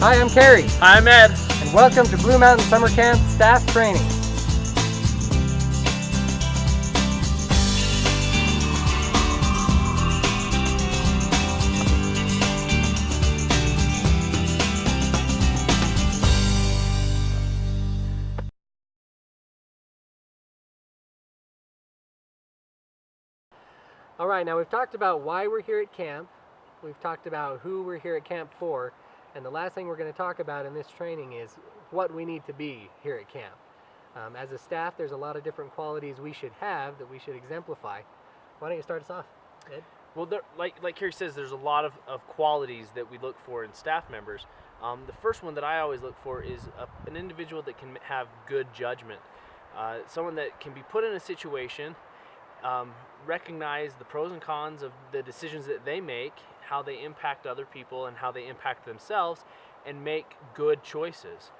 Hi, I'm Carrie, I'm Ed. and welcome to Blue Mountain Summer Camp Staff Training. All right, now we've talked about why we're here at camp. We've talked about who we're here at camp for. And the last thing we're going to talk about in this training is what we need to be here at camp. As a staff, there's a lot of different qualities we should have that we should exemplify. Why don't you start us off, Ed? Well, like Carrie says, there's a lot of qualities that we look for in staff members. The first one that I always look for is an individual that can have good judgment. Someone that can be put in a situation, recognize the pros and cons of the decisions that they make, how they impact other people and how they impact themselves, and make good choices.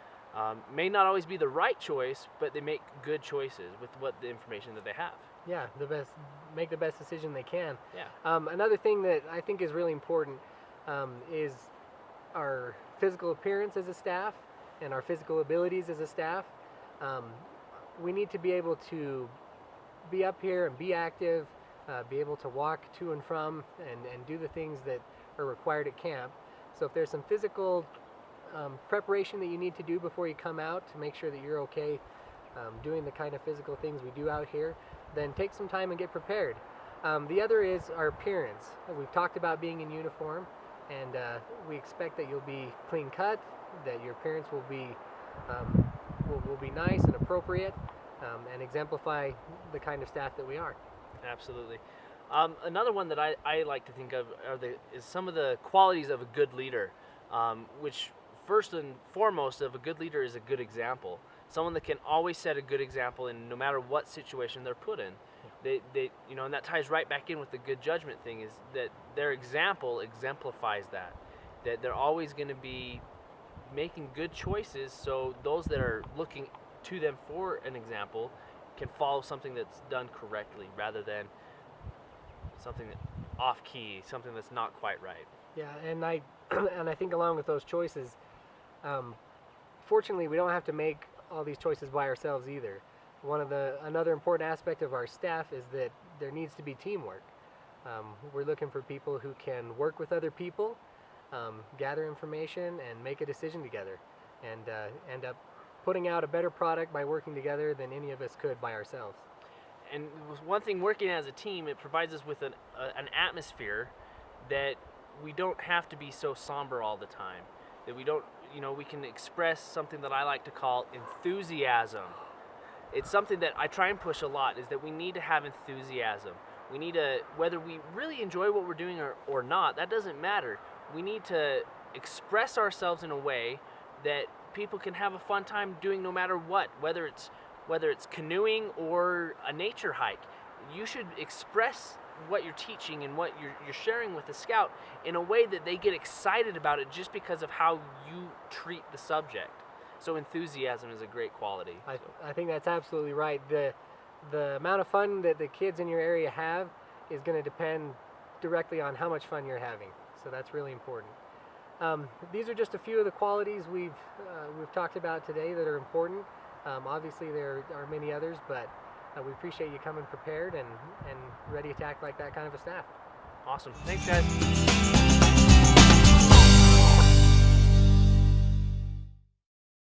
May not always be the right choice, but they make good choices with the information that they have. Yeah, make the best decision they can. Yeah. Another thing that I think is really important is our physical appearance as a staff and our physical abilities as a staff. We need to be able to be up here and be active, be able to walk to and from and do the things that are required at camp. So if there's some physical preparation that you need to do before you come out to make sure that you're okay doing the kind of physical things we do out here, then take some time and get prepared. The other is our appearance. We've talked about being in uniform, and we expect that you'll be clean cut, that your appearance will be nice and appropriate, and exemplify the kind of staff that we are. Absolutely. Another one that I like to think of is some of the qualities of a good leader, which first and foremost of a good leader is a good example. Someone that can always set a good example in no matter what situation they're put in. They and that ties right back in with the good judgment thing, is that their example exemplifies that they're always going to be making good choices, so those that are looking to them for an example can follow something that's done correctly rather than something off key, something that's not quite right. Yeah, and I think along with those choices, fortunately we don't have to make all these choices by ourselves either. Another important aspect of our staff is that there needs to be teamwork. We're looking for people who can work with other people, gather information, and make a decision together, and end up putting out a better product by working together than any of us could by ourselves. And one thing, working as a team, it provides us with an atmosphere that we don't have to be so somber all the time. That we don't, we can express something that I like to call enthusiasm. It's something that I try and push a lot, is that we need to have enthusiasm. We need to, whether we really enjoy what we're doing or not, that doesn't matter. We need to express ourselves in a way that people can have a fun time doing no matter what, whether it's canoeing or a nature hike. You should express what you're teaching and what you're sharing with the scout in a way that they get excited about it just because of how you treat the subject. So enthusiasm is a great quality. I think that's absolutely right. The amount of fun that the kids in your area have is going to depend directly on how much fun you're having. So that's really important. These are just a few of the qualities we've talked about today that are important. Obviously there are many others, but we appreciate you coming prepared and ready to act like that kind of a staff. Awesome. Thanks, guys.